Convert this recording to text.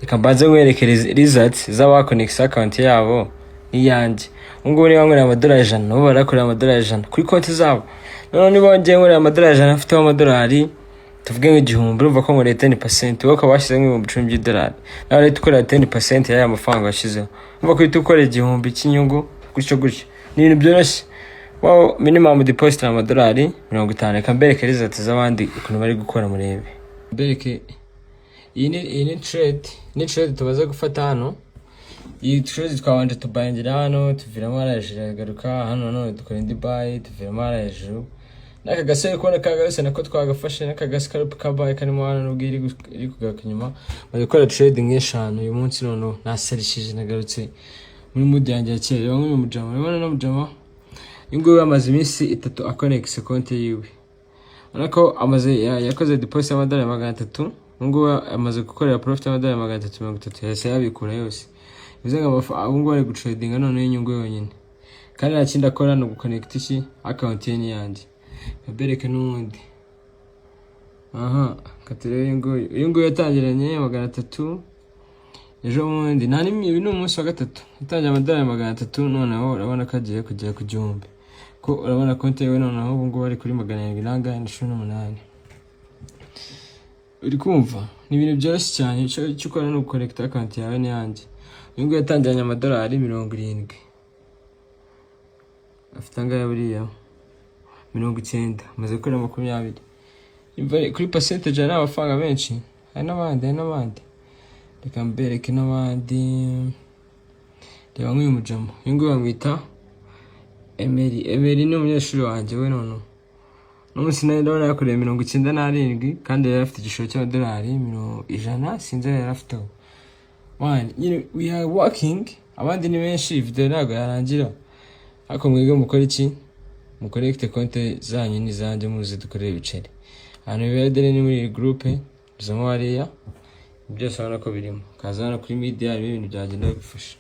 reka mbanze nkwereke results z'abakonekisi account yabo n'iyanjye. Ubungubu niba nkorera amadolari 100 nabo barakorera amadolari 100 kuri konti zabo. Noneho niba ngiye nkorera amadolari 100 afiteho amadolari tuvuge nk'igihumbi, urumva ko nkorera 10%, wowe ukaba washyizemo $10,000 by'idolari, nawe rero ukorera 10% y'aya mafaranga washyizeho, urumva ko uhita ukorera igihumbi cy'inyungu gutyo gutyo. Ni ibintu byoroshye. Wow, minimum deposit ni amadolari 50. Reka mbereke results z'abandi ukuntu bari gukora murebe. Mbereke iyi ni trade tubaze gufata hano. Iyi trade twabanje tubayingira hano, tuviramo hejuru garuka hano, none dukora indi buy, tuviramo hejuru. Naka gasore kubona kagase nako twagafashe, naka gase ka buy kanimo hano nubwo iri kugaruka inyuma. Bari gukora trade nk'eshanu uyu munsi, none naserishije nagarutse muri mood yanjye ya kera. Bamwe mu mujama, urabona no mujama ingo amaze iminsi 3 akonekise konti yiwe. Ariko yakoze deposit y'amadolari 300, ngo amaze gukorera profit y'amadolari 330 yase yabikura yose. Bivuze ngo abungu bari gutradinga none y'inyungu yonyine. Kandi nta kindi akora no guconnect iki account ye yanjye. Babereke n'undi. Aha, katere ingo yatangiranye 300. Ejo mundi nta nimi ni umunsi wa gatatu. Yatangiye amadolari 300, noneho urabona ko agiye kujya ku gihumbi. Ko urabona konti yewe noneho ubungu bari kuri 718. Uri kumva ni ibintu byoroshye cyane. Cyo ukora no connect account yawe n'yanjye. Uyu nguyu yatangiranye amadolari 70. Afite angaya buriya 90, amaze gukora 20. Imva kuri percentage ari amafaranga menshi. Hari n'abandi. Reka mbereke n'abandi. Reba nk'uyu mujama. Uyu nguyu bamwita Emery ni umunyeshuri wanjye we none. N'umunsi nari ndabona yakoreye 97 kandi yari afite igishoro cy'amadolari 100 sinzi yari afite. We are working. Abandi ni benshi, video ntago yarangira. Ariko mwige mukora iki? Mukorekte konti zanyu n'izanjye muze dukorere ibiceri. Hano bibedere ni muri groupe bizamo hariya. Byose urabona ko birimo. Kazana kuri media ibintu byagenda bigufasha.